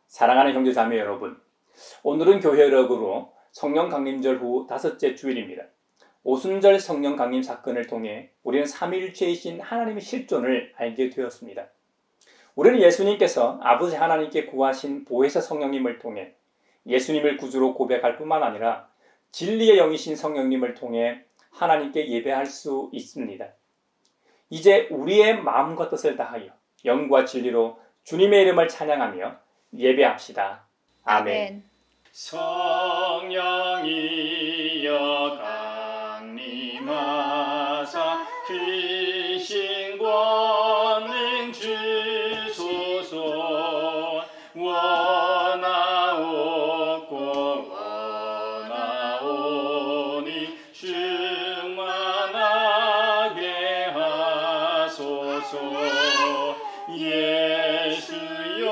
사랑하는 형제자매 여러분, 오늘은 교회력으로 성령 강림절 후 5째 주일입니다. 오순절 성령 강림 사건을 통해 우리는 삼위일체이신 하나님의 실존을 알게 되었습니다. 우리는 예수님께서 아버지 하나님께 구하신 보혜사 성령님을 통해 예수님을 구주로 고백할 뿐만 아니라 진리의 영이신 성령님을 통해 하나님께 예배할 수 있습니다. 이제 우리의 마음과 뜻을 다하여 영과 진리로 주님의 이름을 찬양하며 예배합시다. 아멘. 성령이여 강림하사 크신 권능 주소서. 원하옵고 원하오니 충만하게 하소서. 예수여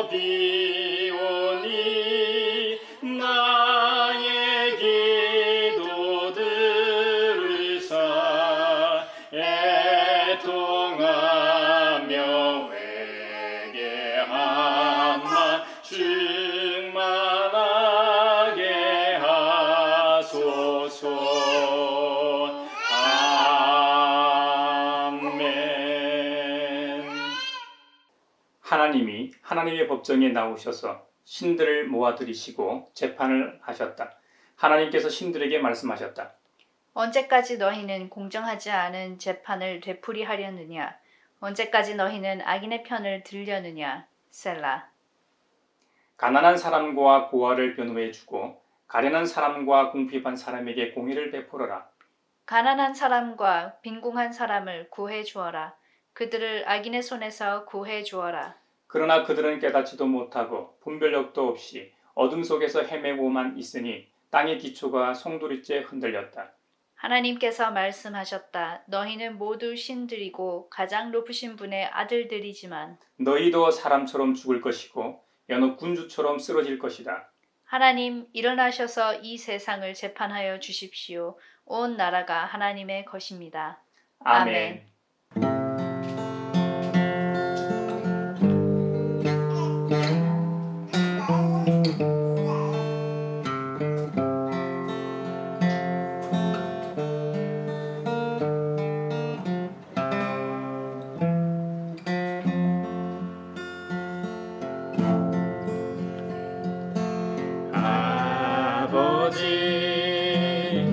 비오니 나의 기도 들으사 애통하며 회개하마 충만하게 하소서. 하나님이 하나님의 법정에 나오셔서 신들을 모아들이시고 재판을 하셨다. 하나님께서 신들에게 말씀하셨다. 언제까지 너희는 공정하지 않은 재판을 되풀이하려느냐? 언제까지 너희는 악인의 편을 들려느냐? 셀라. 가난한 사람과 고아를 변호해주고 가련한 사람과 궁핍한 사람에게 공의를 베풀어라. 가난한 사람과 빈궁한 사람을 구해 주어라. 그들을 악인의 손에서 구해 주어라. 그러나 그들은 깨닫지도 못하고 분별력도 없이 어둠 속에서 헤매고만 있으니 땅의 기초가 송두리째 흔들렸다. 하나님께서 말씀하셨다. 너희는 모두 신들이고 가장 높으신 분의 아들들이지만 너희도 사람처럼 죽을 것이고 여느 군주처럼 쓰러질 것이다. 하나님 일어나셔서 이 세상을 재판하여 주십시오. 온 나라가 하나님의 것입니다. 아멘. 아버지,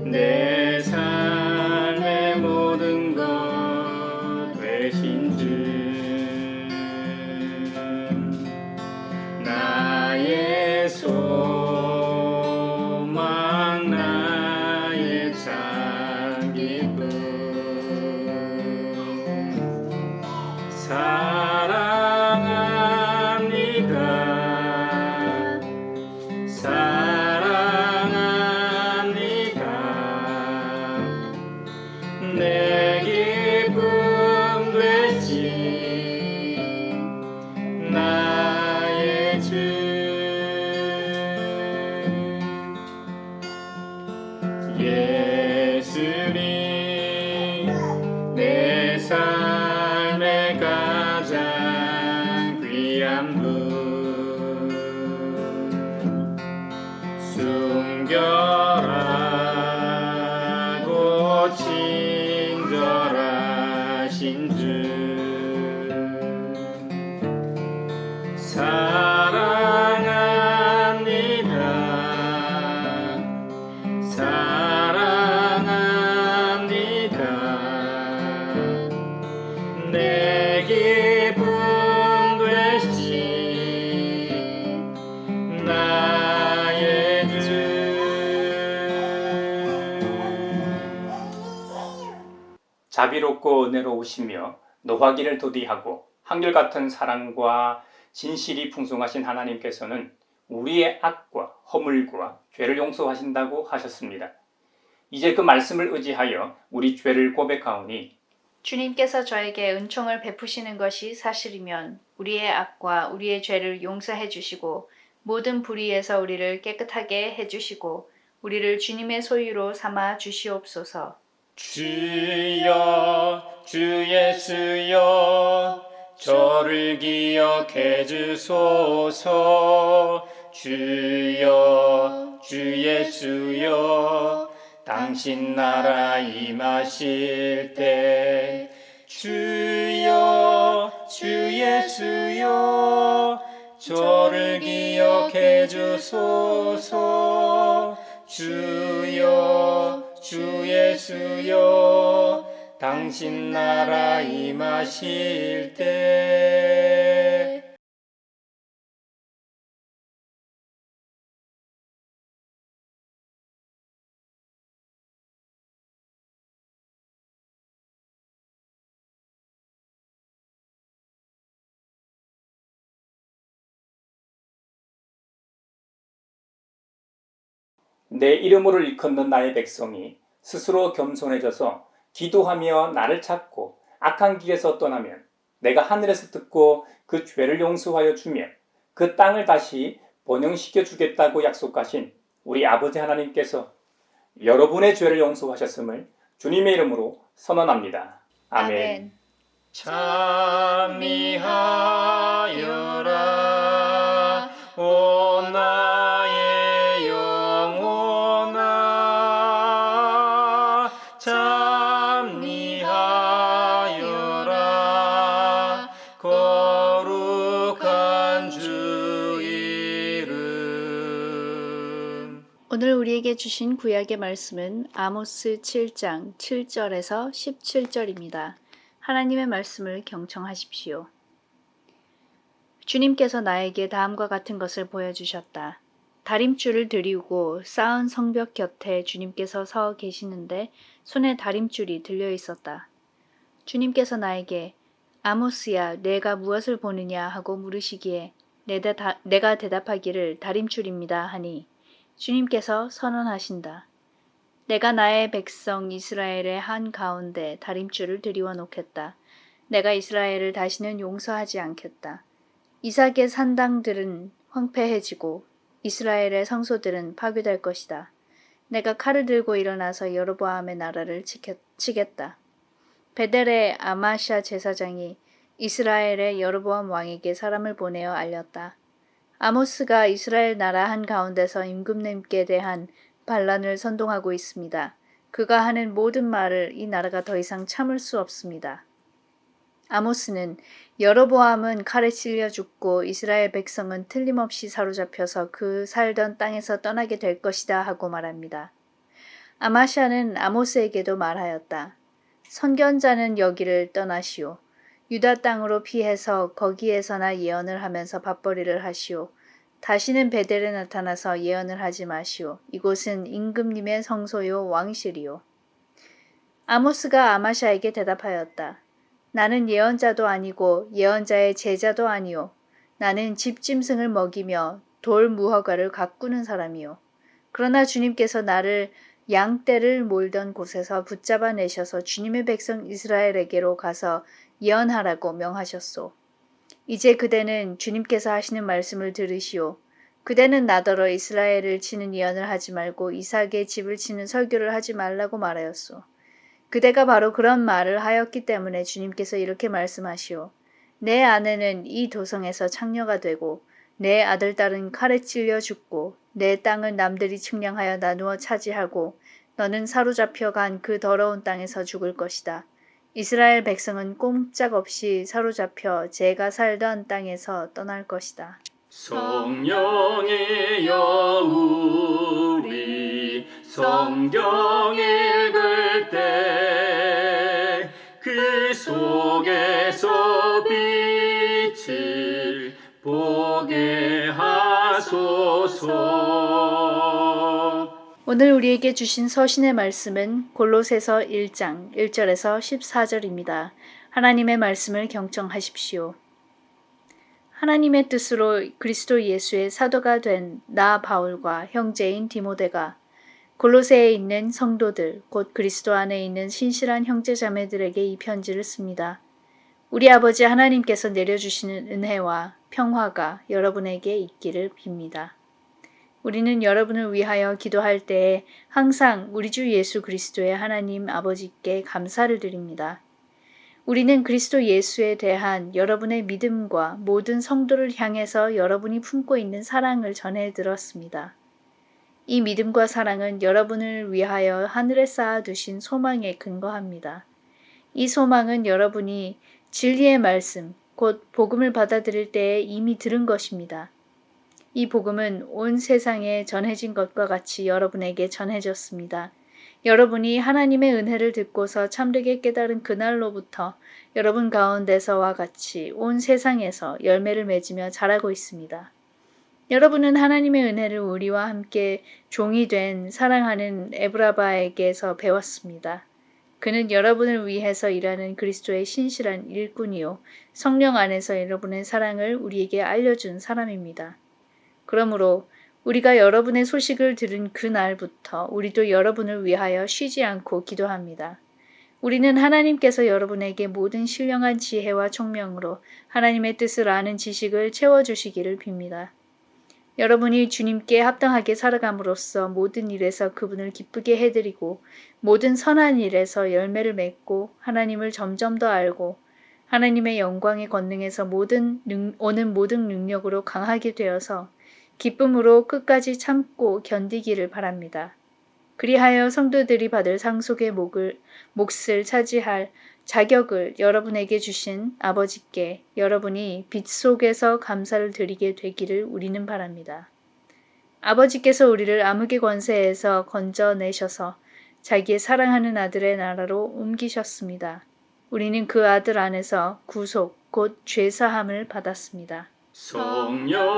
내 삶의 모든 것 되신 주, 나의 소망, 나의 참 기쁨, 사랑합니다. 내 기쁨 되시 나의 주. 예수님 내 삶의 가장 귀한 분, 순결하고 친절하신 주, 사랑합니다. 사랑합니다. 내 기쁨 되시 나의 주. 자비롭고 은혜로우시며 노하기를 도디하고 한결같은 사랑과 진실이 풍성하신 하나님께서는 우리의 악과 허물과 죄를 용서하신다고 하셨습니다. 이제 그 말씀을 의지하여 우리 죄를 고백하오니 주님께서 저에게 은총을 베푸시는 것이 사실이면 우리의 악과 우리의 죄를 용서해 주시고 모든 불의에서 우리를 깨끗하게 해 주시고 우리를 주님의 소유로 삼아 주시옵소서. 주여 주 예수여 저 저를 기억해 주소서. 주여 주 예수여 당신 나라 임하실 때 주여 주 예수여 저를 기억해 주소서. 주여 주 예수여 당신 나라 임하실 때. 내 이름으로 일컫는 나의 백성이 스스로 겸손해져서 기도하며 나를 찾고 악한 길에서 떠나면 내가 하늘에서 듣고 그 죄를 용서하여 주며 그 땅을 다시 번영시켜 주겠다고 약속하신 우리 아버지 하나님께서 여러분의 죄를 용서하셨음을 주님의 이름으로 선언합니다. 아멘. 찬미하여라 오 나의 영혼아. 찬미하여라 거룩한 주 이름. 오늘 우리에게 주신 구약의 말씀은 아모스 7장 7절에서 17절입니다. 하나님의 말씀을 경청하십시오. 주님께서 나에게 다음과 같은 것을 보여주셨다. 다림줄을 들이우고 쌓은 성벽 곁에 주님께서 서 계시는데 손에 다림줄이 들려 있었다. 주님께서 나에게 아모스야 내가 무엇을 보느냐 하고 물으시기에 내가 대답하기를 다림줄입니다 하니 주님께서 선언하신다. 내가 나의 백성 이스라엘의 한가운데 다림줄을 들이워 놓겠다. 내가 이스라엘을 다시는 용서하지 않겠다. 이삭의 산당들은 황폐해지고 이스라엘의 성소들은 파괴될 것이다. 내가 칼을 들고 일어나서 여로보암의 나라를 치겠다. 베델의 아마샤 제사장이 이스라엘의 여로보암 왕에게 사람을 보내어 알렸다. 아모스가 이스라엘 나라 한가운데서 임금님께 대한 반란을 선동하고 있습니다. 그가 하는 모든 말을 이 나라가 더 이상 참을 수 없습니다. 아모스는 여로보암은 칼에 찔려 죽고 이스라엘 백성은 틀림없이 사로잡혀서 그 살던 땅에서 떠나게 될 것이다 하고 말합니다. 아마샤는 아모스에게도 말하였다. 선견자는 여기를 떠나시오. 유다 땅으로 피해서 거기에서나 예언을 하면서 밥벌이를 하시오. 다시는 베델에 나타나서 예언을 하지 마시오. 이곳은 임금님의 성소요 왕실이요. 아모스가 아마샤에게 대답하였다. 나는 예언자도 아니고 예언자의 제자도 아니오. 나는 집짐승을 먹이며 돌 무허가를 가꾸는 사람이오. 그러나 주님께서 나를 양떼를 몰던 곳에서 붙잡아 내셔서 주님의 백성 이스라엘에게로 가서 예언하라고 명하셨소. 이제 그대는 주님께서 하시는 말씀을 들으시오. 그대는 나더러 이스라엘을 치는 예언을 하지 말고 이삭의 집을 치는 설교를 하지 말라고 말하였소. 그대가 바로 그런 말을 하였기 때문에 주님께서 이렇게 말씀하시오. 내 아내는 이 도성에서 창녀가 되고 내 아들딸은 칼에 찔려 죽고 내 땅을 남들이 측량하여 나누어 차지하고 너는 사로잡혀 간 그 더러운 땅에서 죽을 것이다. 이스라엘 백성은 꼼짝없이 사로잡혀 제가 살던 땅에서 떠날 것이다. 성령이여 우리 성경 읽을 때 그 속에서 빛을 보게 하소서. 오늘 우리에게 주신 서신의 말씀은 골로새서 1장 1절에서 14절입니다. 하나님의 말씀을 경청하십시오. 하나님의 뜻으로 그리스도 예수의 사도가 된 나 바울과 형제인 디모데가 골로새에 있는 성도들, 곧 그리스도 안에 있는 신실한 형제자매들에게 이 편지를 씁니다. 우리 아버지 하나님께서 내려주시는 은혜와 평화가 여러분에게 있기를 빕니다. 우리는 여러분을 위하여 기도할 때에 항상 우리 주 예수 그리스도의 하나님 아버지께 감사를 드립니다. 우리는 그리스도 예수에 대한 여러분의 믿음과 모든 성도를 향해서 여러분이 품고 있는 사랑을 전해 들었습니다. 이 믿음과 사랑은 여러분을 위하여 하늘에 쌓아두신 소망에 근거합니다. 이 소망은 여러분이 진리의 말씀, 곧 복음을 받아들일 때에 이미 들은 것입니다. 이 복음은 온 세상에 전해진 것과 같이 여러분에게 전해졌습니다. 여러분이 하나님의 은혜를 듣고서 참되게 깨달은 그날로부터 여러분 가운데서와 같이 온 세상에서 열매를 맺으며 자라고 있습니다. 여러분은 하나님의 은혜를 우리와 함께 종이 된 사랑하는 에브라바에게서 배웠습니다. 그는 여러분을 위해서 일하는 그리스도의 신실한 일꾼이요 성령 안에서 여러분의 사랑을 우리에게 알려준 사람입니다. 그러므로 우리가 여러분의 소식을 들은 그날부터 우리도 여러분을 위하여 쉬지 않고 기도합니다. 우리는 하나님께서 여러분에게 모든 신령한 지혜와 총명으로 하나님의 뜻을 아는 지식을 채워주시기를 빕니다. 여러분이 주님께 합당하게 살아감으로써 모든 일에서 그분을 기쁘게 해드리고 모든 선한 일에서 열매를 맺고 하나님을 점점 더 알고 하나님의 영광의 권능에서 오는 모든 능력으로 강하게 되어서 기쁨으로 끝까지 참고 견디기를 바랍니다. 그리하여 성도들이 받을 상속의 몫을 차지할 자격을 여러분에게 주신 아버지께 여러분이 빛 속에서 감사를 드리게 되기를 우리는 바랍니다. 아버지께서 우리를 암흑의 권세에서 건져내셔서 자기의 사랑하는 아들의 나라로 옮기셨습니다. 우리는 그 아들 안에서 구속, 곧 죄사함을 받았습니다.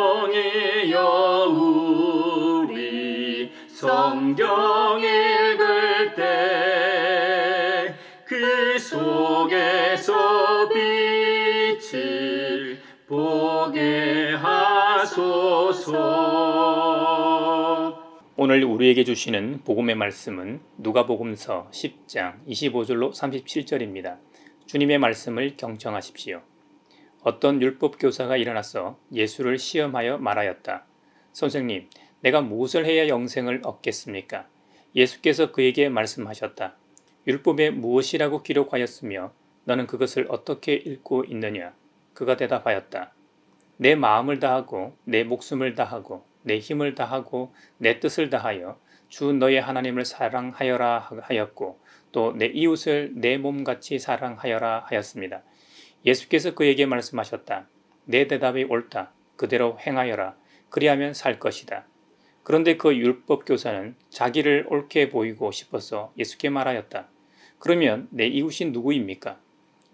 성령이여 우리 성경 읽을 때 그 속에서 빛을 보게 하소서. 오늘 우리에게 주시는 복음의 말씀은 누가복음서 10장 25절로 37절입니다. 주님의 말씀을 경청하십시오. 어떤 율법 교사가 일어나서 예수를 시험하여 말하였다. 선생님, 내가 무엇을 해야 영생을 얻겠습니까? 예수께서 그에게 말씀하셨다. 율법에 무엇이라고 기록하였으며 너는 그것을 어떻게 읽고 있느냐? 그가 대답하였다. 내 마음을 다하고 내 목숨을 다하고 내 힘을 다하고 내 뜻을 다하여 주 너의 하나님을 사랑하여라 하였고 또 내 이웃을 내 몸같이 사랑하여라 하였습니다. 예수께서 그에게 말씀하셨다. 내 대답이 옳다. 그대로 행하여라. 그리하면 살 것이다. 그런데 그 율법 교사는 자기를 옳게 보이고 싶어서 예수께 말하였다. 그러면 내 이웃이 누구입니까?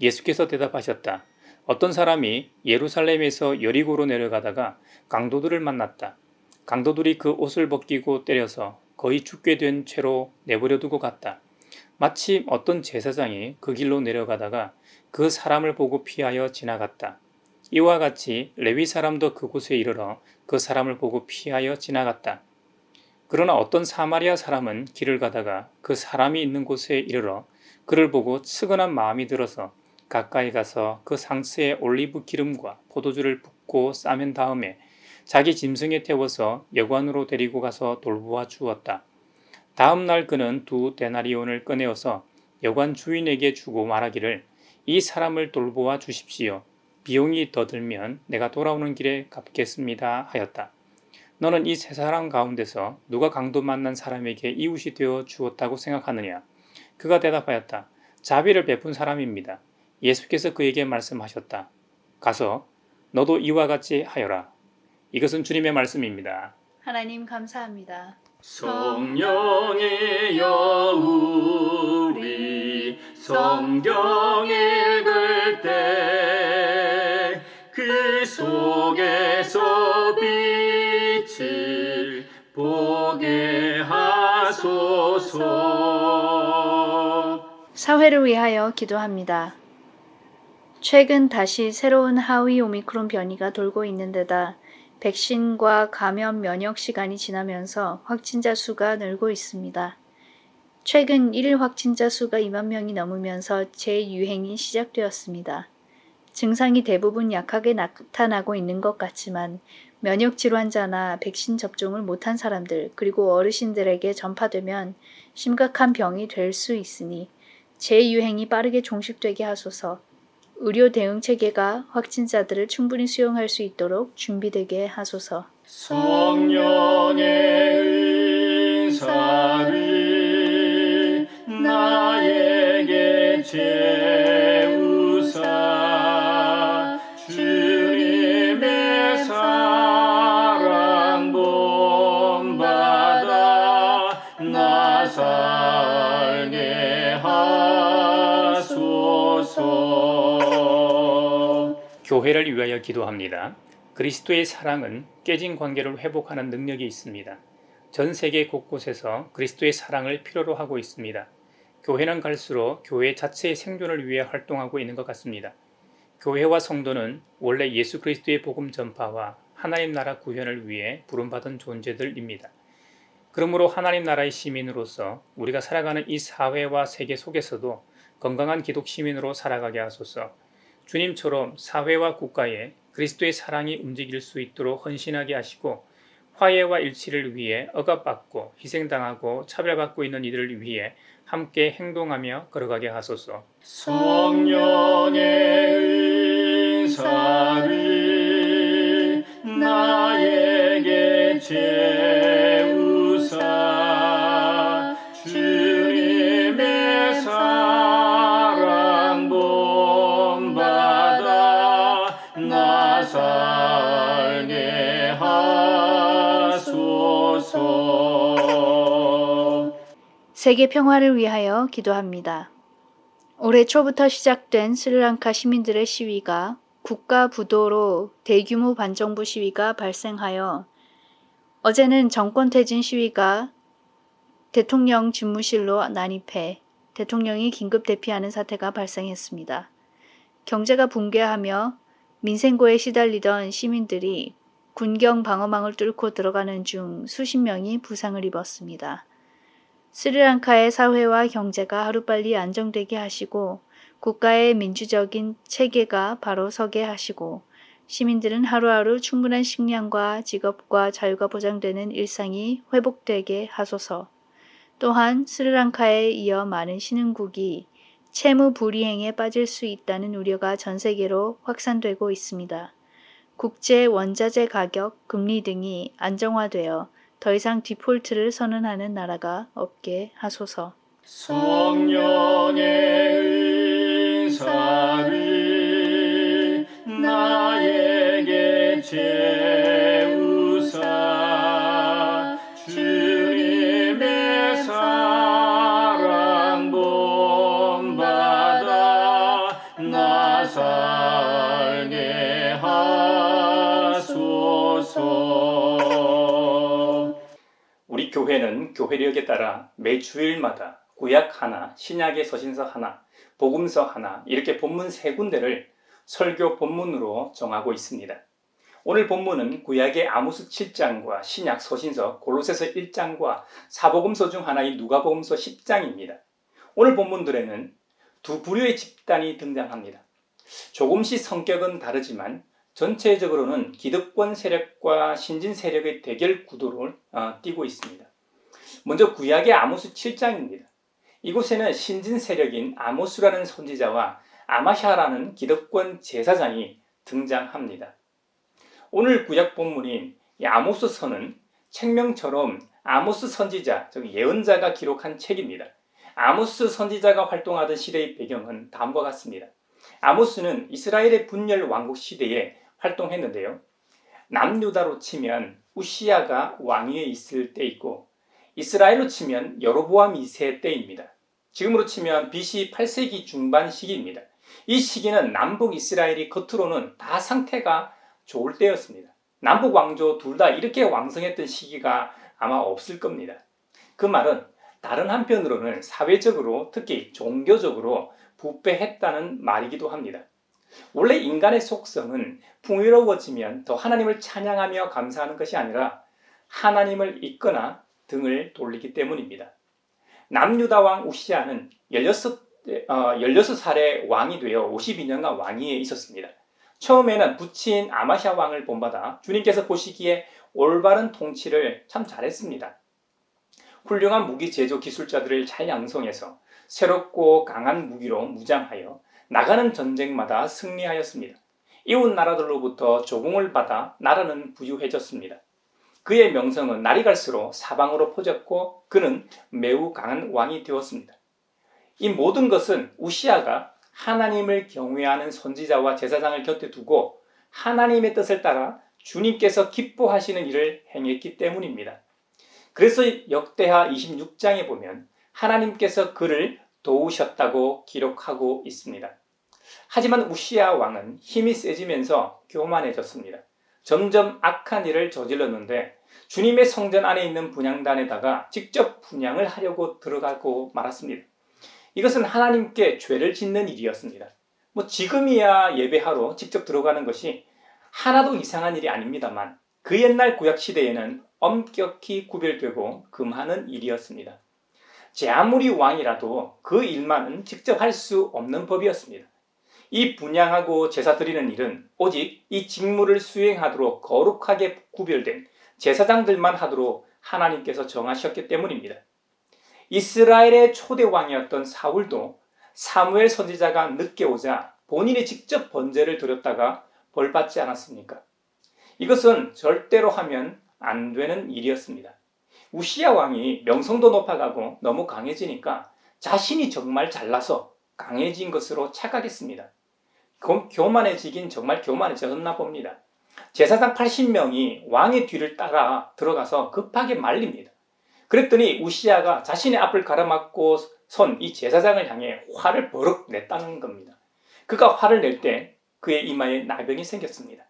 예수께서 대답하셨다. 어떤 사람이 예루살렘에서 여리고로 내려가다가 강도들을 만났다. 강도들이 그 옷을 벗기고 때려서 거의 죽게 된 채로 내버려 두고 갔다. 마침 어떤 제사장이 그 길로 내려가다가 그 사람을 보고 피하여 지나갔다. 이와 같이 레위 사람도 그곳에 이르러 그 사람을 보고 피하여 지나갔다. 그러나 어떤 사마리아 사람은 길을 가다가 그 사람이 있는 곳에 이르러 그를 보고 측은한 마음이 들어서 가까이 가서 그 상스에 올리브 기름과 포도주를 붓고 싸맨 다음에 자기 짐승에 태워서 여관으로 데리고 가서 돌보아 주었다. 다음 날 그는 2 데나리온을 꺼내어서 여관 주인에게 주고 말하기를 이 사람을 돌보아 주십시오. 비용이 더 들면 내가 돌아오는 길에 갚겠습니다 하였다. 너는 이 세 사람 가운데서 누가 강도 만난 사람에게 이웃이 되어 주었다고 생각하느냐? 그가 대답하였다. 자비를 베푼 사람입니다. 예수께서 그에게 말씀하셨다. 가서 너도 이와 같이 하여라. 이것은 주님의 말씀입니다. 하나님 감사합니다. 성령이여 우리 성경 읽을 때 그 속에서 빛을 보게 하소서. 사회를 위하여 기도합니다. 최근 다시 새로운 하위 오미크론 변이가 돌고 있는 데다 백신과 감염 면역 시간이 지나면서 확진자 수가 늘고 있습니다. 최근 1일 확진자 수가 2만 명이 넘으면서 재유행이 시작되었습니다. 증상이 대부분 약하게 나타나고 있는 것 같지만 면역 질환자나 백신 접종을 못한 사람들 그리고 어르신들에게 전파되면 심각한 병이 될 수 있으니 재유행이 빠르게 종식되게 하소서. 의료 대응 체계가 확진자들을 충분히 수용할 수 있도록 준비되게 하소서. 성령의 은사를 나에게 채우사 주님의 사랑 본받아 나 살게 하소서. 교회를 위하여 기도합니다. 그리스도의 사랑은 깨진 관계를 회복하는 능력이 있습니다. 전 세계 곳곳에서 그리스도의 사랑을 필요로 하고 있습니다. 교회는 갈수록 교회 자체의 생존을 위해 활동하고 있는 것 같습니다. 교회와 성도는 원래 예수 그리스도의 복음 전파와 하나님 나라 구현을 위해 부름받은 존재들입니다. 그러므로 하나님 나라의 시민으로서 우리가 살아가는 이 사회와 세계 속에서도 건강한 기독 시민으로 살아가게 하소서. 주님처럼 사회와 국가에 그리스도의 사랑이 움직일 수 있도록 헌신하게 하시고 화해와 일치를 위해 억압받고 희생당하고 차별받고 있는 이들을 위해 함께 행동하며 걸어가게 하소서. 성령의 은사를 나에게 채우사 주님의 사랑 본받아 나 살게 하소서. 세계 평화를 위하여 기도합니다. 올해 초부터 시작된 스리랑카 시민들의 시위가 국가 부도로 대규모 반정부 시위가 발생하여 어제는 정권 퇴진 시위가 대통령 집무실로 난입해 대통령이 긴급 대피하는 사태가 발생했습니다. 경제가 붕괴하며 민생고에 시달리던 시민들이 군경 방어망을 뚫고 들어가는 중 수십 명이 부상을 입었습니다. 스리랑카의 사회와 경제가 하루빨리 안정되게 하시고 국가의 민주적인 체계가 바로 서게 하시고 시민들은 하루하루 충분한 식량과 직업과 자유가 보장되는 일상이 회복되게 하소서. 또한 스리랑카에 이어 많은 신흥국이 채무 불이행에 빠질 수 있다는 우려가 전 세계로 확산되고 있습니다. 국제 원자재 가격, 금리 등이 안정화되어 더 이상 디폴트를 선언하는 나라가 없게 하소서. 성령의 은사를 나에게 채우사 주님의 사랑 본받아 나 살게 하소서. 우리 교회는 교회력에 따라 매 주일마다 구약 하나, 신약의 서신서 하나, 복음서 하나 이렇게 본문 3군데를 설교 본문으로 정하고 있습니다. 오늘 본문은 구약의 아모스 7장과 신약 서신서 골로새서 1장과 사복음서 중 하나인 누가복음서 10장입니다. 오늘 본문들에는 두 부류의 집단이 등장합니다. 조금씩 성격은 다르지만 전체적으로는 기득권 세력과 신진 세력의 대결 구도를 띠고 있습니다. 먼저 구약의 아모스 7장입니다. 이곳에는 신진 세력인 아모스라는 선지자와 아마샤라는 기득권 제사장이 등장합니다. 오늘 구약 본문인 이 아모스서는 책명처럼 아모스 선지자, 즉 예언자가 기록한 책입니다. 아모스 선지자가 활동하던 시대의 배경은 다음과 같습니다. 아모스는 이스라엘의 분열 왕국 시대에 활동했는데요. 남유다로 치면 우시야가 왕위에 있을 때이고 이스라엘로 치면 여로보암 2세 때입니다. 지금으로 치면 BC 8세기 중반 시기입니다. 이 시기는 남북 이스라엘이 겉으로는 다 상태가 좋을 때였습니다. 남북 왕조 둘 다 이렇게 왕성했던 시기가 아마 없을 겁니다. 그 말은 다른 한편으로는 사회적으로 특히 종교적으로 부패했다는 말이기도 합니다. 원래 인간의 속성은 풍요로워지면 더 하나님을 찬양하며 감사하는 것이 아니라 하나님을 잊거나 등을 돌리기 때문입니다. 남유다 왕 우시야는 16살에 왕이 되어 52년간 왕위에 있었습니다. 처음에는 부친 아마샤 왕을 본받아 주님께서 보시기에 올바른 통치를 참 잘했습니다. 훌륭한 무기 제조 기술자들을 잘 양성해서 새롭고 강한 무기로 무장하여 나가는 전쟁마다 승리하였습니다. 이웃 나라들로부터 조공을 받아 나라는 부유해졌습니다. 그의 명성은 날이 갈수록 사방으로 퍼졌고 그는 매우 강한 왕이 되었습니다. 이 모든 것은 우시아가 하나님을 경외하는 선지자와 제사장을 곁에 두고 하나님의 뜻을 따라 주님께서 기뻐하시는 일을 행했기 때문입니다. 그래서 역대하 26장에 보면 하나님께서 그를 도우셨다고 기록하고 있습니다. 하지만 우시아 왕은 힘이 세지면서 교만해졌습니다. 점점 악한 일을 저질렀는데 주님의 성전 안에 있는 분향단에다가 직접 분향을 하려고 들어가고 말았습니다. 이것은 하나님께 죄를 짓는 일이었습니다. 지금이야 예배하러 직접 들어가는 것이 하나도 이상한 일이 아닙니다만 그 옛날 구약 시대에는 엄격히 구별되고 금하는 일이었습니다. 제 아무리 왕이라도 그 일만은 직접 할 수 없는 법이었습니다. 이 분향하고 제사 드리는 일은 오직 이 직무를 수행하도록 거룩하게 구별된 제사장들만 하도록 하나님께서 정하셨기 때문입니다. 이스라엘의 초대 왕이었던 사울도 사무엘 선지자가 늦게 오자 본인이 직접 번제를 드렸다가 벌받지 않았습니까? 이것은 절대로 하면 안 되는 일이었습니다. 우시아 왕이 명성도 높아가고 너무 강해지니까 자신이 정말 잘나서 강해진 것으로 착각했습니다. 교만해지긴 정말 교만해졌나 봅니다. 제사장 80명이 왕의 뒤를 따라 들어가서 급하게 말립니다. 그랬더니 우시아가 자신의 앞을 가로막고 선 이 제사장을 향해 화를 버럭 냈다는 겁니다. 그가 화를 낼 때 그의 이마에 나병이 생겼습니다.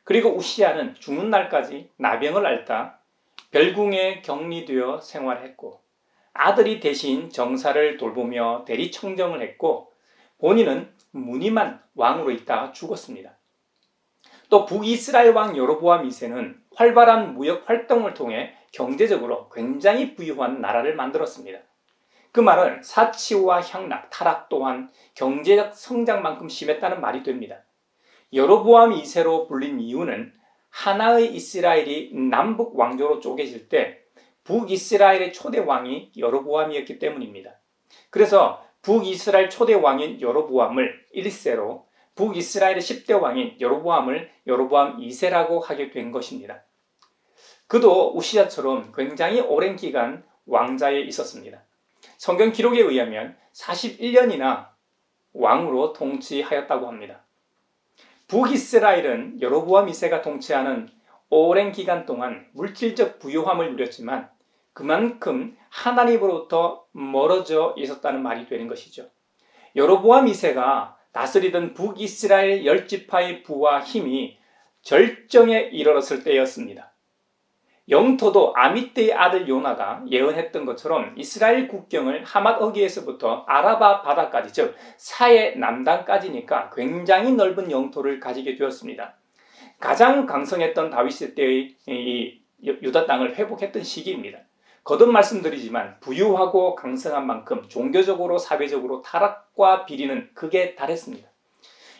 그리고 우시아는 죽는 날까지 나병을 앓다 별궁에 격리되어 생활했고 아들이 대신 정사를 돌보며 대리 청정을 했고 본인은 무늬만 왕으로 있다가 죽었습니다. 또 북이스라엘 왕 여로보암 2세는 활발한 무역 활동을 통해 경제적으로 굉장히 부유한 나라를 만들었습니다. 그 말은 사치와 향락, 타락 또한 경제적 성장만큼 심했다는 말이 됩니다. 여로보암 2세로 불린 이유는 하나의 이스라엘이 남북 왕조로 쪼개질 때 북이스라엘의 초대 왕이 여로보암이었기 때문입니다. 그래서 북이스라엘 초대 왕인 여로보암을 1세로 북이스라엘의 10대 왕인 여로보암을 여로보암 2세라고 하게 된 것입니다. 그도 우시아처럼 굉장히 오랜 기간 왕자에 있었습니다. 성경 기록에 의하면 41년이나 왕으로 통치하였다고 합니다. 북이스라엘은 여로보암 2세가 통치하는 오랜 기간 동안 물질적 부유함을 누렸지만 그만큼 하나님으로부터 멀어져 있었다는 말이 되는 것이죠. 여로보암 2세가 다스리던 북이스라엘 10지파의 부와 힘이 절정에 이르렀을 때였습니다. 영토도 아미떼의 아들 요나가 예언했던 것처럼 이스라엘 국경을 하맛 어귀에서부터 아라바 바다까지, 즉 사해 남단까지니까 굉장히 넓은 영토를 가지게 되었습니다. 가장 강성했던 다윗 때의 이 유다 땅을 회복했던 시기입니다. 거듭 말씀드리지만 부유하고 강성한 만큼 종교적으로 사회적으로 타락과 비리는 극에 달했습니다.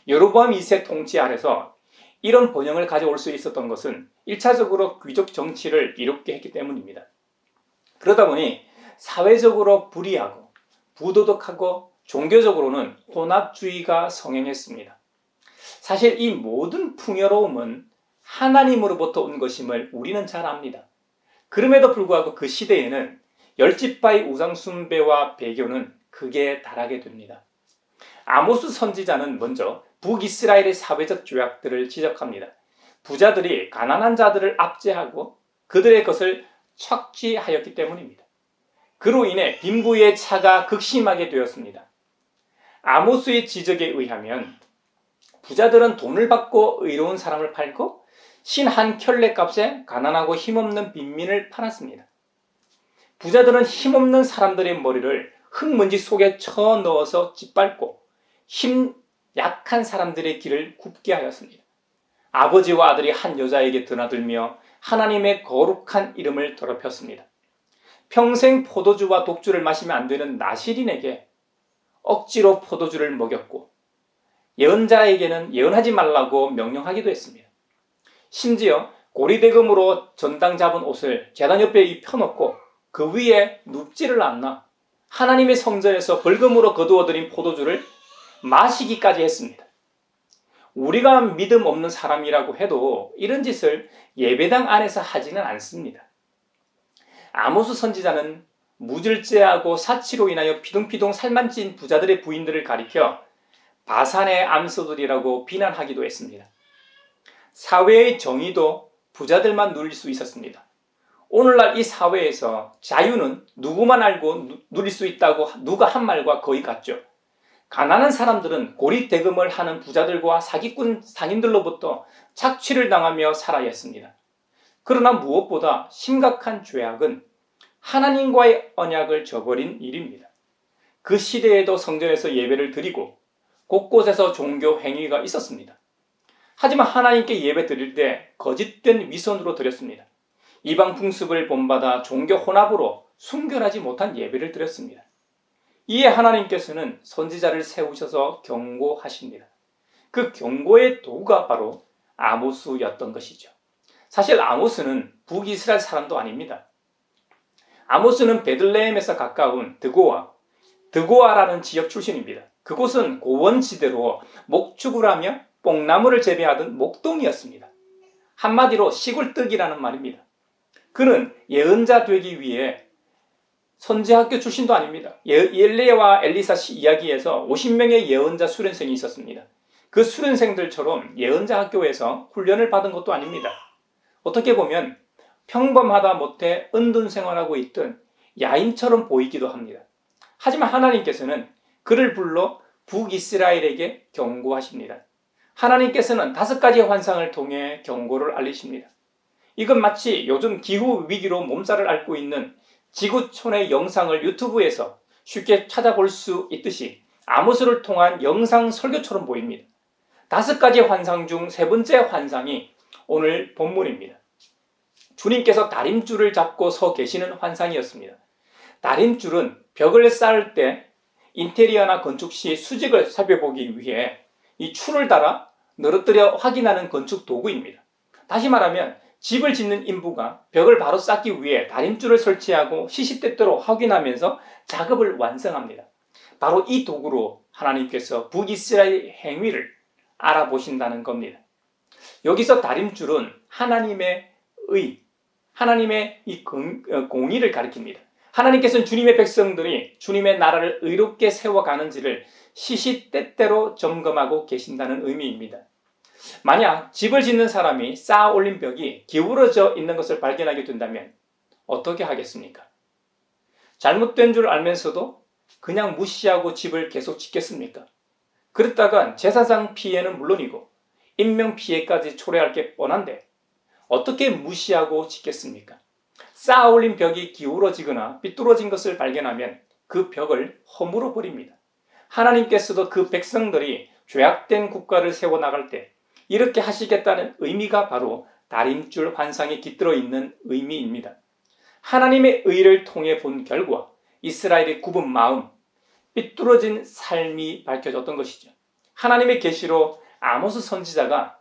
여로보암 2세 통치 아래서 이런 번영을 가져올 수 있었던 것은 1차적으로 귀족 정치를 이롭게 했기 때문입니다. 그러다 보니 사회적으로 불의하고 부도덕하고 종교적으로는 혼합주의가 성행했습니다. 사실 이 모든 풍요로움은 하나님으로부터 온 것임을 우리는 잘 압니다. 그럼에도 불구하고 그 시대에는 열지파의 우상 숭배와 배교는 극에 달하게 됩니다. 아모스 선지자는 먼저 북이스라엘의 사회적 죄악들을 지적합니다. 부자들이 가난한 자들을 압제하고 그들의 것을 착취하였기 때문입니다. 그로 인해 빈부의 차가 극심하게 되었습니다. 아모스의 지적에 의하면 부자들은 돈을 받고 의로운 사람을 팔고 신 한 켤레 값에 가난하고 힘없는 빈민을 팔았습니다. 부자들은 힘없는 사람들의 머리를 흙먼지 속에 쳐 넣어서 짓밟고 힘 약한 사람들의 길을 굽게 하였습니다. 아버지와 아들이 한 여자에게 드나들며 하나님의 거룩한 이름을 더럽혔습니다. 평생 포도주와 독주를 마시면 안 되는 나실인에게 억지로 포도주를 먹였고 예언자에게는 예언하지 말라고 명령하기도 했습니다. 심지어 고리대금으로 전당 잡은 옷을 제단 옆에 펴놓고 그 위에 눕지를 않나 하나님의 성전에서 벌금으로 거두어들인 포도주를 마시기까지 했습니다. 우리가 믿음 없는 사람이라고 해도 이런 짓을 예배당 안에서 하지는 않습니다. 아모스 선지자는 무질죄하고 사치로 인하여 피둥피둥 살만 찐 부자들의 부인들을 가리켜 바산의 암소들이라고 비난하기도 했습니다. 사회의 정의도 부자들만 누릴 수 있었습니다. 오늘날 이 사회에서 자유는 누구만 알고 누릴 수 있다고 누가 한 말과 거의 같죠. 가난한 사람들은 고리대금을 하는 부자들과 사기꾼 상인들로부터 착취를 당하며 살아야 했습니다. 그러나 무엇보다 심각한 죄악은 하나님과의 언약을 저버린 일입니다. 그 시대에도 성전에서 예배를 드리고 곳곳에서 종교 행위가 있었습니다. 하지만 하나님께 예배 드릴 때 거짓된 위선으로 드렸습니다. 이방 풍습을 본받아 종교 혼합으로 순결하지 못한 예배를 드렸습니다. 이에 하나님께서는 선지자를 세우셔서 경고하십니다. 그 경고의 도구가 바로 아모스였던 것이죠. 사실 아모스는 북이스라엘 사람도 아닙니다. 아모스는 베들레헴에서 가까운 드고아라는 지역 출신입니다. 그곳은 고원지대로 목축을 하며 뽕나무를 재배하던 목동이었습니다. 한마디로 시골뜨기라는 말입니다. 그는 예언자 되기 위해 선지학교 출신도 아닙니다. 엘리야와 엘리사 이야기에서 50명의 예언자 수련생이 있었습니다. 그 수련생들처럼 예언자 학교에서 훈련을 받은 것도 아닙니다. 어떻게 보면 평범하다 못해 은둔 생활하고 있던 야인처럼 보이기도 합니다. 하지만 하나님께서는 그를 불러 북이스라엘에게 경고하십니다. 하나님께서는 5가지의 환상을 통해 경고를 알리십니다. 이건 마치 요즘 기후 위기로 몸살을 앓고 있는 지구촌의 영상을 유튜브에서 쉽게 찾아볼 수 있듯이 아모스를 통한 영상 설교처럼 보입니다. 5가지 환상 중 3번째 환상이 오늘 본문입니다. 주님께서 다림줄을 잡고 서 계시는 환상이었습니다. 다림줄은 벽을 쌓을 때 인테리어나 건축 시 수직을 살펴보기 위해 이 줄을 달아 늘어뜨려 확인하는 건축 도구입니다. 다시 말하면 집을 짓는 인부가 벽을 바로 쌓기 위해 다림줄을 설치하고 시시때때로 확인하면서 작업을 완성합니다. 바로 이 도구로 하나님께서 북이스라엘 행위를 알아보신다는 겁니다. 여기서 다림줄은 하나님의 이 공의를 가리킵니다. 하나님께서는 주님의 백성들이 주님의 나라를 의롭게 세워가는지를 시시때때로 점검하고 계신다는 의미입니다. 만약 집을 짓는 사람이 쌓아 올린 벽이 기울어져 있는 것을 발견하게 된다면 어떻게 하겠습니까? 잘못된 줄 알면서도 그냥 무시하고 집을 계속 짓겠습니까? 그렇다간 재산상 피해는 물론이고 인명 피해까지 초래할 게 뻔한데 어떻게 무시하고 짓겠습니까? 쌓아 올린 벽이 기울어지거나 삐뚤어진 것을 발견하면 그 벽을 허물어 버립니다. 하나님께서도 그 백성들이 죄악된 국가를 세워나갈 때 이렇게 하시겠다는 의미가 바로 다림줄 환상에 깃들어 있는 의미입니다. 하나님의 의를 통해 본 결과 이스라엘의 굽은 마음, 삐뚤어진 삶이 밝혀졌던 것이죠. 하나님의 계시로 아모스 선지자가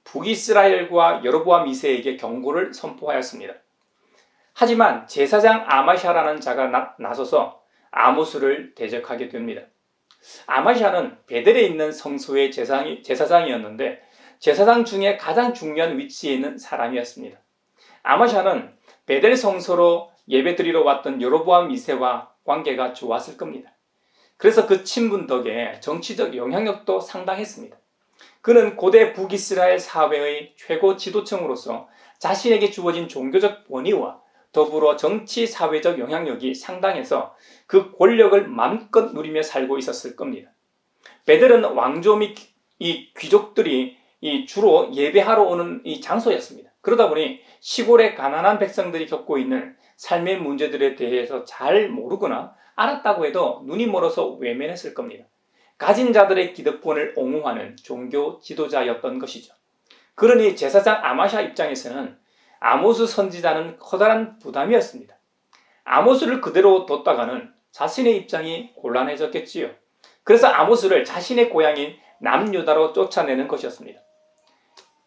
북이스라엘과 여로보암 2세에게 경고를 선포하였습니다. 하지만 제사장 아마샤라는 자가 나서서 아모스를 대적하게 됩니다. 아마샤는 베델에 있는 성소의 제사장이었는데 제사장 중에 가장 중요한 위치에 있는 사람이었습니다. 아마샤는 베델 성소로 예배드리러 왔던 여로보암 2세와 관계가 좋았을 겁니다. 그래서 그 친분 덕에 정치적 영향력도 상당했습니다. 그는 고대 북이스라엘 사회의 최고 지도층으로서 자신에게 주어진 종교적 권위와 더불어 정치 사회적 영향력이 상당해서 그 권력을 마음껏 누리며 살고 있었을 겁니다. 베델은 왕조 및 이 귀족들이 주로 예배하러 오는 이 장소였습니다. 그러다 보니 시골의 가난한 백성들이 겪고 있는 삶의 문제들에 대해서 잘 모르거나 알았다고 해도 눈이 멀어서 외면했을 겁니다. 가진 자들의 기득권을 옹호하는 종교 지도자였던 것이죠. 그러니 제사장 아마샤 입장에서는 아모스 선지자는 커다란 부담이었습니다. 아모스를 그대로 뒀다가는 자신의 입장이 곤란해졌겠지요. 그래서 아모스를 자신의 고향인 남유다로 쫓아내는 것이었습니다.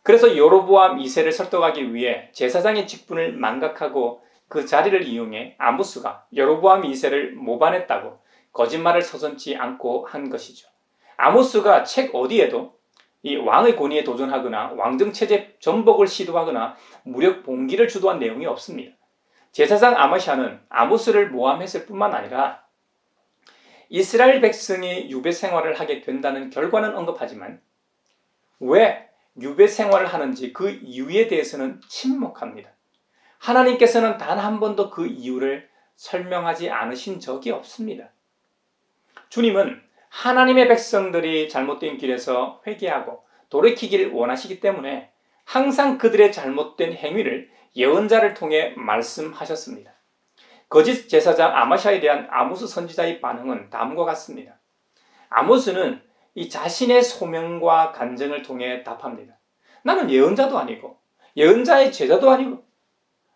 그래서 여로보암 2세를 설득하기 위해 제사장의 직분을 망각하고 그 자리를 이용해 아모스가 여로보암 2세를 모반했다고 거짓말을 서슴지 않고 한 것이죠. 아모스가 책 어디에도 이 왕의 권위에 도전하거나 왕정체제 전복을 시도하거나 무력 봉기를 주도한 내용이 없습니다. 제사장 아마샤는 아모스를 모함했을 뿐만 아니라 이스라엘 백성이 유배 생활을 하게 된다는 결과는 언급하지만 왜 유배 생활을 하는지 그 이유에 대해서는 침묵합니다. 하나님께서는 단 한 번도 그 이유를 설명하지 않으신 적이 없습니다. 주님은 하나님의 백성들이 잘못된 길에서 회개하고 돌이키기를 원하시기 때문에 항상 그들의 잘못된 행위를 예언자를 통해 말씀하셨습니다. 거짓 제사장 아마샤에 대한 아모스 선지자의 반응은 다음과 같습니다. 아모스는 이 자신의 소명과 간증을 통해 답합니다. 나는 예언자도 아니고 예언자의 제자도 아니고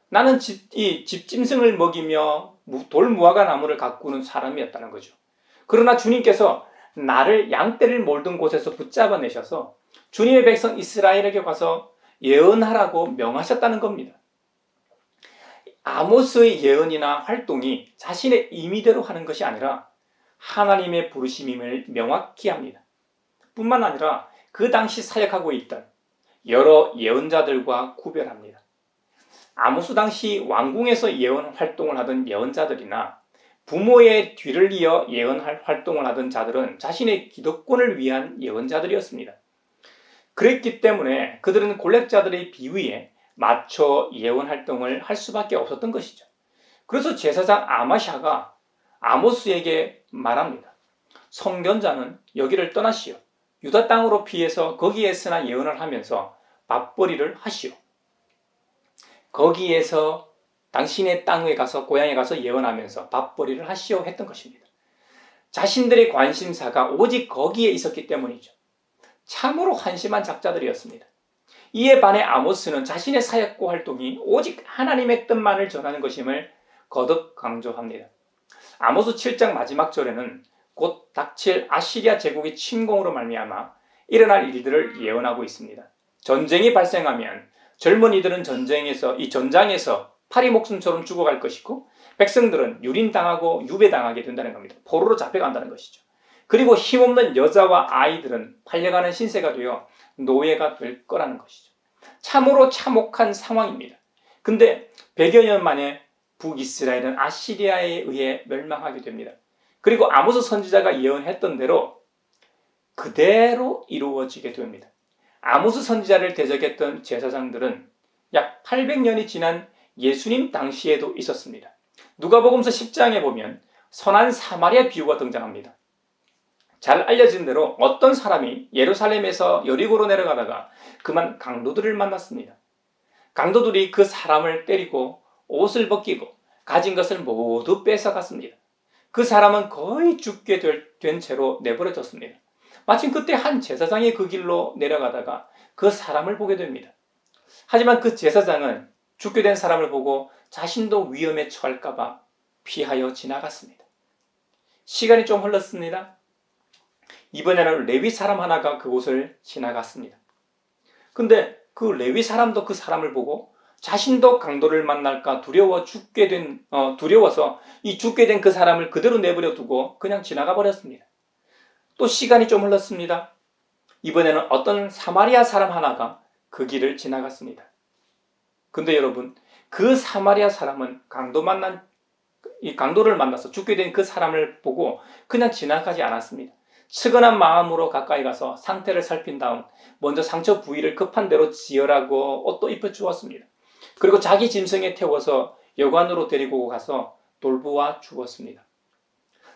나는 집짐승을 먹이며 돌무화과 나무를 가꾸는 사람이었다는 거죠. 그러나 주님께서 나를 양떼를 몰던 곳에서 붙잡아내셔서 주님의 백성 이스라엘에게 가서 예언하라고 명하셨다는 겁니다. 아모스의 예언이나 활동이 자신의 임의대로 하는 것이 아니라 하나님의 부르심임을 명확히 합니다. 뿐만 아니라 그 당시 사역하고 있던 여러 예언자들과 구별합니다. 아모스 당시 왕궁에서 예언 활동을 하던 예언자들이나 부모의 뒤를 이어 예언 활동을 하던 자들은 자신의 기득권을 위한 예언자들이었습니다. 그랬기 때문에 그들은 골렉자들의 비위에 맞춰 예언 활동을 할 수밖에 없었던 것이죠. 그래서 제사장 아마샤가 아모스에게 말합니다. 성견자는 여기를 떠나시오. 유다 땅으로 피해서 거기에서나 예언을 하면서 맞벌이를 하시오. 거기에서 당신의 땅에 가서 고향에 가서 예언하면서 밥벌이를 하시오 했던 것입니다. 자신들의 관심사가 오직 거기에 있었기 때문이죠. 참으로 한심한 작자들이었습니다. 이에 반해 아모스는 자신의 사역과 활동이 오직 하나님의 뜻만을 전하는 것임을 거듭 강조합니다. 아모스 7장 마지막 절에는 곧 닥칠 아시리아 제국의 침공으로 말미암아 일어날 일들을 예언하고 있습니다. 전쟁이 발생하면 젊은이들은 전장에서 파리 목숨처럼 죽어갈 것이고 백성들은 유린당하고 유배당하게 된다는 겁니다. 포로로 잡혀간다는 것이죠. 그리고 힘없는 여자와 아이들은 팔려가는 신세가 되어 노예가 될 거라는 것이죠. 참으로 참혹한 상황입니다. 근데 100여 년 만에 북이스라엘은 아시리아에 의해 멸망하게 됩니다. 그리고 아모스 선지자가 예언했던 대로 그대로 이루어지게 됩니다. 아모스 선지자를 대적했던 제사장들은 약 800년이 지난 예수님 당시에도 있었습니다. 누가복음서 10장에 보면 선한 사마리아 비유가 등장합니다. 잘 알려진 대로 어떤 사람이 예루살렘에서 여리고로 내려가다가 그만 강도들을 만났습니다. 강도들이 그 사람을 때리고 옷을 벗기고 가진 것을 모두 뺏어갔습니다. 그 사람은 거의 죽게 된 채로 내버려졌습니다. 마침 그때 한 제사장이 그 길로 내려가다가 그 사람을 보게 됩니다. 하지만 그 제사장은 죽게 된 사람을 보고 자신도 위험에 처할까봐 피하여 지나갔습니다. 시간이 좀 흘렀습니다. 이번에는 레위 사람 하나가 그곳을 지나갔습니다. 근데 그 레위 사람도 그 사람을 보고 자신도 강도를 만날까 두려워서 이 죽게 된 그 사람을 그대로 내버려 두고 그냥 지나가 버렸습니다. 또 시간이 좀 흘렀습니다. 이번에는 어떤 사마리아 사람 하나가 그 길을 지나갔습니다. 근데 여러분, 그 사마리아 사람은 강도를 만나서 죽게 된 그 사람을 보고 그냥 지나가지 않았습니다. 측은한 마음으로 가까이 가서 상태를 살핀 다음 먼저 상처 부위를 급한 대로 지혈하고 옷도 입혀 주었습니다. 그리고 자기 짐승에 태워서 여관으로 데리고 가서 돌보아 주었습니다.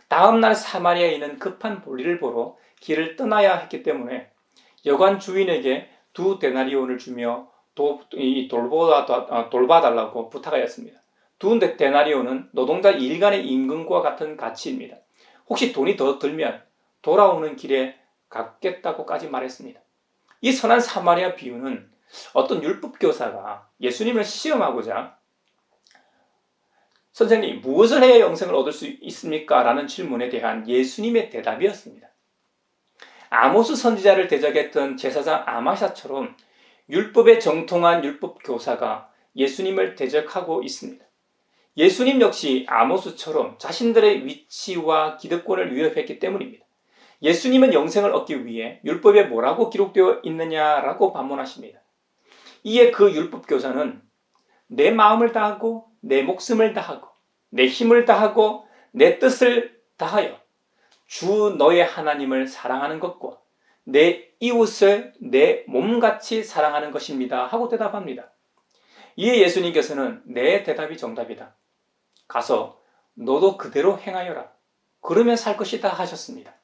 다음날 사마리아인은 급한 볼일을 보러 길을 떠나야 했기 때문에 여관 주인에게 2 데나리온을 주며 돌봐달라고 부탁하였습니다. 2 데나리온은 노동자 일간의 임금과 같은 가치입니다. 혹시 돈이 더 들면 돌아오는 길에 갚겠다고까지 말했습니다. 이 선한 사마리아 비유는 어떤 율법 교사가 예수님을 시험하고자 선생님, 무엇을 해야 영생을 얻을 수 있습니까? 라는 질문에 대한 예수님의 대답이었습니다. 아모스 선지자를 대적했던 제사장 아마샤처럼 율법에 정통한 율법 교사가 예수님을 대적하고 있습니다. 예수님 역시 아모스처럼 자신들의 위치와 기득권을 위협했기 때문입니다. 예수님은 영생을 얻기 위해 율법에 뭐라고 기록되어 있느냐라고 반문하십니다. 이에 그 율법 교사는 내 마음을 다하고 내 목숨을 다하고 내 힘을 다하고 내 뜻을 다하여 주 너의 하나님을 사랑하는 것과 내 이웃을 내 몸같이 사랑하는 것입니다 하고 대답합니다. 이에 예수님께서는 내 대답이 정답이다. 가서 너도 그대로 행하여라. 그러면 살 것이다 하셨습니다.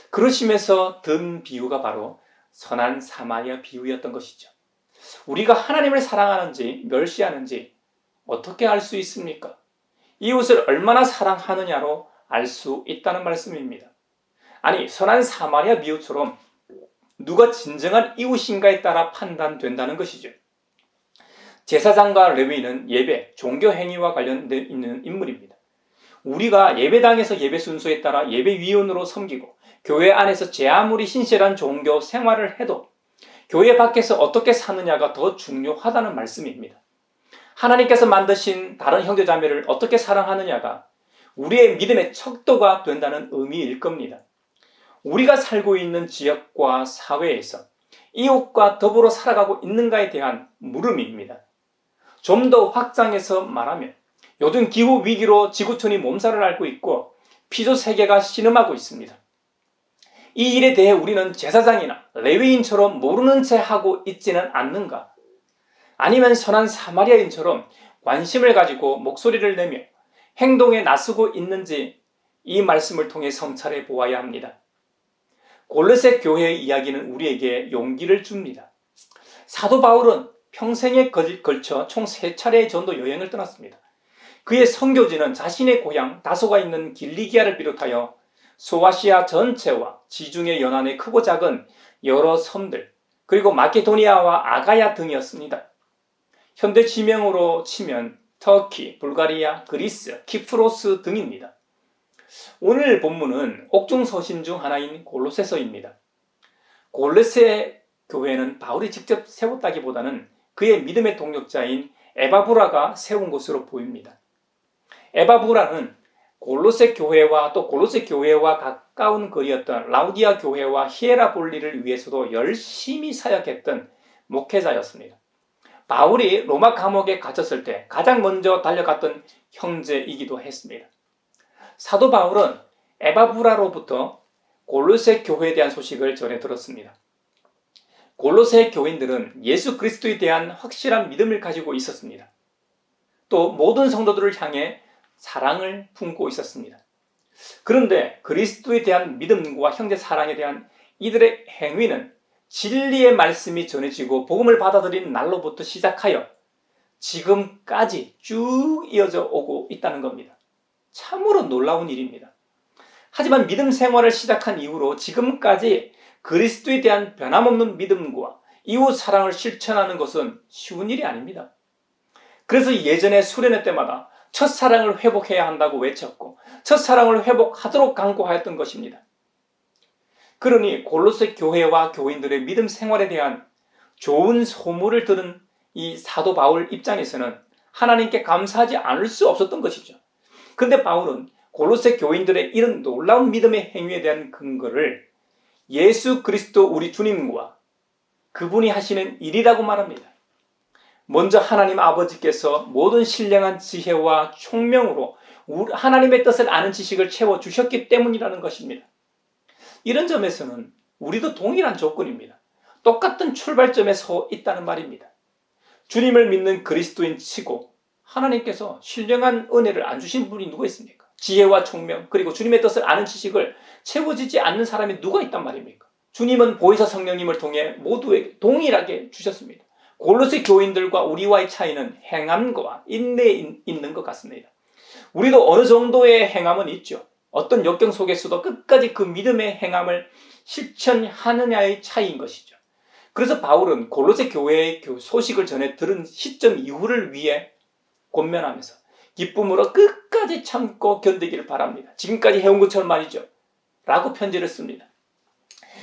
그러시면서 든 비유가 바로 선한 사마리아 비유였던 것이죠. 우리가 하나님을 사랑하는지 멸시하는지 어떻게 알 수 있습니까? 이웃을 얼마나 사랑하느냐로 알 수 있다는 말씀입니다. 아니, 선한 사마리아 비유처럼 누가 진정한 이웃인가에 따라 판단된다는 것이죠. 제사장과 레위인은 예배, 종교 행위와 관련되어 있는 인물입니다. 우리가 예배당에서 예배 순서에 따라 예배위원으로 섬기고 교회 안에서 제 아무리 신실한 종교 생활을 해도 교회 밖에서 어떻게 사느냐가 더 중요하다는 말씀입니다. 하나님께서 만드신 다른 형제자매를 어떻게 사랑하느냐가 우리의 믿음의 척도가 된다는 의미일 겁니다. 우리가 살고 있는 지역과 사회에서 이웃과 더불어 살아가고 있는가에 대한 물음입니다. 좀 더 확장해서 말하면 요즘 기후 위기로 지구촌이 몸살을 앓고 있고 피조 세계가 신음하고 있습니다. 이 일에 대해 우리는 제사장이나 레위인처럼 모르는 채 하고 있지는 않는가? 아니면 선한 사마리아인처럼 관심을 가지고 목소리를 내며 행동에 나서고 있는지 이 말씀을 통해 성찰해 보아야 합니다. 골로새 교회의 이야기는 우리에게 용기를 줍니다. 사도 바울은 평생에 걸쳐 총 3차례의 전도 여행을 떠났습니다. 그의 선교지는 자신의 고향 다소가 있는 길리기아를 비롯하여 소아시아 전체와 지중해 연안의 크고 작은 여러 섬들, 그리고 마케도니아와 아가야 등이었습니다. 현대 지명으로 치면 터키, 불가리아, 그리스, 키프로스 등입니다. 오늘 본문은 옥중서신 중 하나인 골로새서입니다. 골로새 교회는 바울이 직접 세웠다기보다는 그의 믿음의 동력자인 에바브라가 세운 것으로 보입니다. 에바브라는 골로새 교회와 또 골로새 교회와 가까운 거리였던 라우디아 교회와 히에라볼리를 위해서도 열심히 사역했던 목회자였습니다. 바울이 로마 감옥에 갇혔을 때 가장 먼저 달려갔던 형제이기도 했습니다. 사도 바울은 에바브라로부터 골로새 교회에 대한 소식을 전해 들었습니다. 골로새 교인들은 예수 그리스도에 대한 확실한 믿음을 가지고 있었습니다. 또 모든 성도들을 향해 사랑을 품고 있었습니다. 그런데 그리스도에 대한 믿음과 형제 사랑에 대한 이들의 행위는 진리의 말씀이 전해지고 복음을 받아들인 날로부터 시작하여 지금까지 쭉 이어져 오고 있다는 겁니다. 참으로 놀라운 일입니다. 하지만 믿음 생활을 시작한 이후로 지금까지 그리스도에 대한 변함없는 믿음과 이웃 사랑을 실천하는 것은 쉬운 일이 아닙니다. 그래서 예전에 수련회 때마다 첫사랑을 회복해야 한다고 외쳤고 첫사랑을 회복하도록 강구하였던 것입니다. 그러니 골로새 교회와 교인들의 믿음 생활에 대한 좋은 소문을 들은 이 사도 바울 입장에서는 하나님께 감사하지 않을 수 없었던 것이죠. 그런데 바울은 골로새 교인들의 이런 놀라운 믿음의 행위에 대한 근거를 예수 그리스도 우리 주님과 그분이 하시는 일이라고 말합니다. 먼저 하나님 아버지께서 모든 신령한 지혜와 총명으로 하나님의 뜻을 아는 지식을 채워주셨기 때문이라는 것입니다. 이런 점에서는 우리도 동일한 조건입니다. 똑같은 출발점에 서 있다는 말입니다. 주님을 믿는 그리스도인 치고 하나님께서 신령한 은혜를 안 주신 분이 누가 있습니까? 지혜와 총명 그리고 주님의 뜻을 아는 지식을 채워지지 않는 사람이 누가 있단 말입니까? 주님은 보혜사 성령님을 통해 모두에게 동일하게 주셨습니다. 골로새 교인들과 우리와의 차이는 행함과 인내에 있는 것 같습니다. 우리도 어느 정도의 행함은 있죠. 어떤 역경 속에서도 끝까지 그 믿음의 행함을 실천하느냐의 차이인 것이죠. 그래서 바울은 골로새 교회의 소식을 전해 들은 시점 이후를 위해 권면하면서 기쁨으로 끝까지 참고 견디기를 바랍니다. 지금까지 해온 것처럼 말이죠. 라고 편지를 씁니다.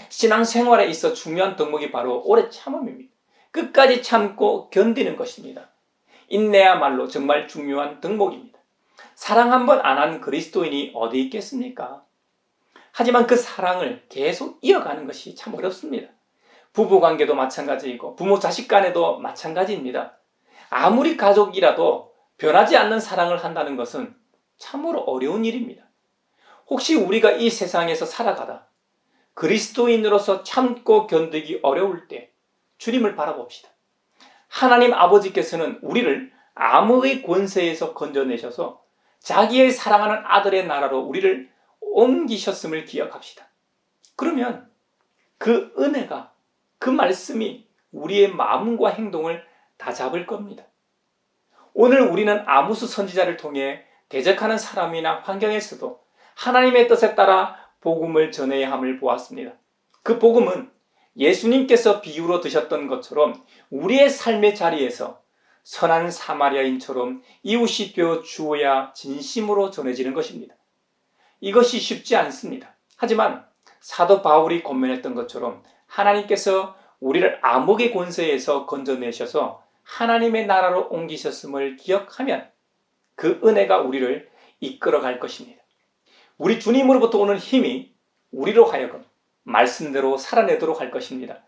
신앙생활에 있어 중요한 덕목이 바로 오래 참음입니다. 끝까지 참고 견디는 것입니다. 인내야말로 정말 중요한 덕목입니다. 사랑 한 번 안 한 그리스도인이 어디 있겠습니까? 하지만 그 사랑을 계속 이어가는 것이 참 어렵습니다. 부부관계도 마찬가지이고 부모 자식 간에도 마찬가지입니다. 아무리 가족이라도 변하지 않는 사랑을 한다는 것은 참으로 어려운 일입니다. 혹시 우리가 이 세상에서 살아가다 그리스도인으로서 참고 견디기 어려울 때 주님을 바라봅시다. 하나님 아버지께서는 우리를 암흑의 권세에서 건져내셔서 자기의 사랑하는 아들의 나라로 우리를 옮기셨음을 기억합시다. 그러면 그 은혜가, 그 말씀이 우리의 마음과 행동을 다 잡을 겁니다. 오늘 우리는 아모스 선지자를 통해 대적하는 사람이나 환경에서도 하나님의 뜻에 따라 복음을 전해야 함을 보았습니다. 그 복음은 예수님께서 비유로 드셨던 것처럼 우리의 삶의 자리에서 선한 사마리아인처럼 이웃이 되어 주어야 진심으로 전해지는 것입니다. 이것이 쉽지 않습니다. 하지만 사도 바울이 권면했던 것처럼 하나님께서 우리를 암흑의 권세에서 건져내셔서 하나님의 나라로 옮기셨음을 기억하면 그 은혜가 우리를 이끌어갈 것입니다. 우리 주님으로부터 오는 힘이 우리로 하여금 말씀대로 살아내도록 할 것입니다.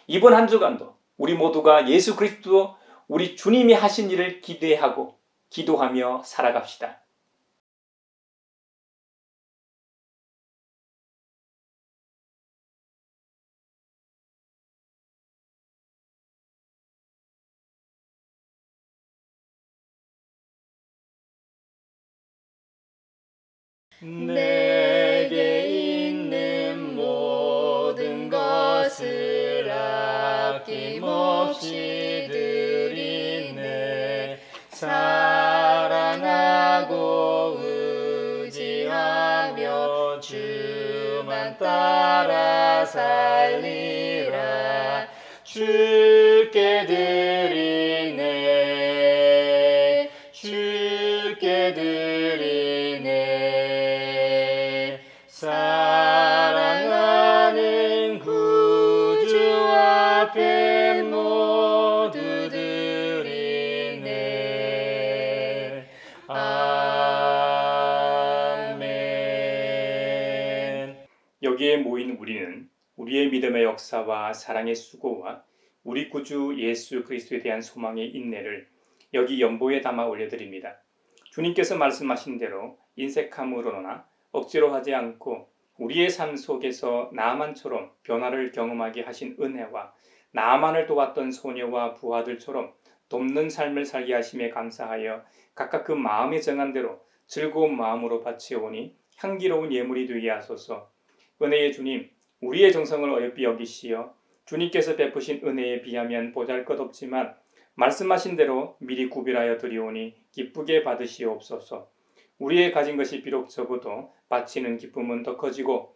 이번 한 주간도 우리 모두가 예수 그리스도 우리 주님이 하신 일을 기대하고 기도하며 살아갑시다. 내게 있는 모든 것을 아낌없이 드리네. 사랑하고 의지하며 주만 따라 살리라. 주께 드리네. 주께 드리네. 사랑하는 구주 앞에 모두 드리네. 아멘. 여기에 모인 우리는 우리의 믿음의 역사와 사랑의 수고와 우리 구주 예수 그리스도에 대한 소망의 인내를 여기 연보에 담아 올려드립니다. 주님께서 말씀하신 대로 인색함으로나 억지로 하지 않고 우리의 삶 속에서 나아만처럼 변화를 경험하게 하신 은혜와 나아만을 도왔던 소녀와 부하들처럼 돕는 삶을 살게 하심에 감사하여 각각 그 마음에 정한 대로 즐거운 마음으로 바치오니 향기로운 예물이 되게 하소서. 은혜의 주님, 우리의 정성을 어여삐 여기시어 주님께서 베푸신 은혜에 비하면 보잘것없지만 말씀하신 대로 미리 구별하여 드리오니 기쁘게 받으시옵소서. 우리의 가진 것이 비록 적어도 바치는 기쁨은 더 커지고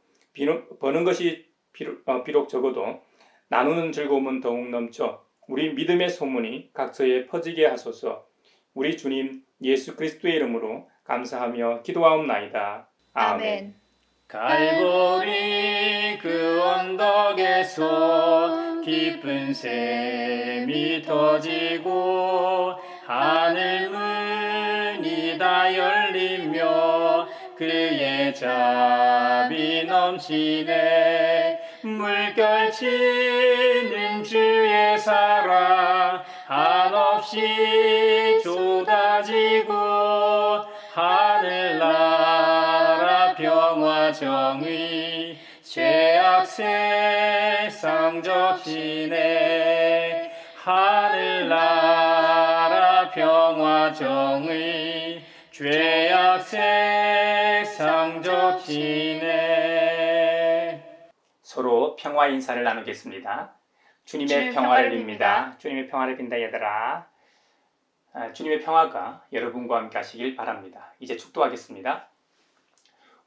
버는 것이 비록 적어도 나누는 즐거움은 더욱 넘쳐 우리 믿음의 소문이 각처에 퍼지게 하소서. 우리 주님 예수 그리스도의 이름으로 감사하며 기도하옵나이다. 아멘. 갈보리 그 언덕에서 깊은 샘이 터지고 하늘 문이 다 열리며 그의 자비 넘치네. 물결치는 주의 사랑 한없이 쏟아지고 하늘나라 평화 정의 죄악 세상 접시네. 하늘나라 평화 정의 죄악 세상 접시네. 서로 평화 인사를 나누겠습니다. 주님의 주님의 평화를 평화를 빕니다. 주님의 평화를 빈다 얘들아. 주님의 평화가 여러분과 함께 하시길 바랍니다. 이제 축도하겠습니다.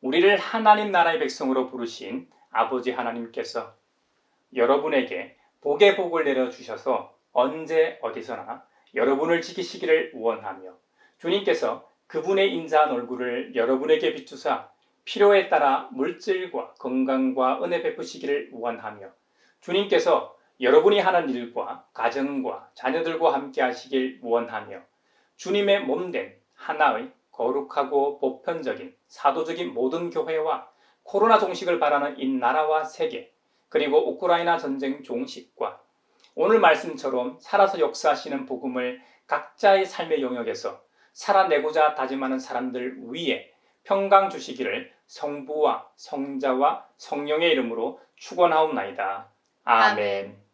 우리를 하나님 나라의 백성으로 부르신 아버지 하나님께서 여러분에게 복의 복을 내려주셔서 언제 어디서나 여러분을 지키시기를 원하며 주님께서 그분의 인자한 얼굴을 여러분에게 비추사 필요에 따라 물질과 건강과 은혜 베푸시기를 원하며 주님께서 여러분이 하는 일과 가정과 자녀들과 함께 하시길 원하며 주님의 몸된 하나의 거룩하고 보편적인 사도적인 모든 교회와 코로나 종식을 바라는 이 나라와 세계, 그리고 우크라이나 전쟁 종식과 오늘 말씀처럼 살아서 역사하시는 복음을 각자의 삶의 영역에서 살아내고자 다짐하는 사람들 위에 평강 주시기를 성부와 성자와 성령의 이름으로 축원하옵나이다. 아멘.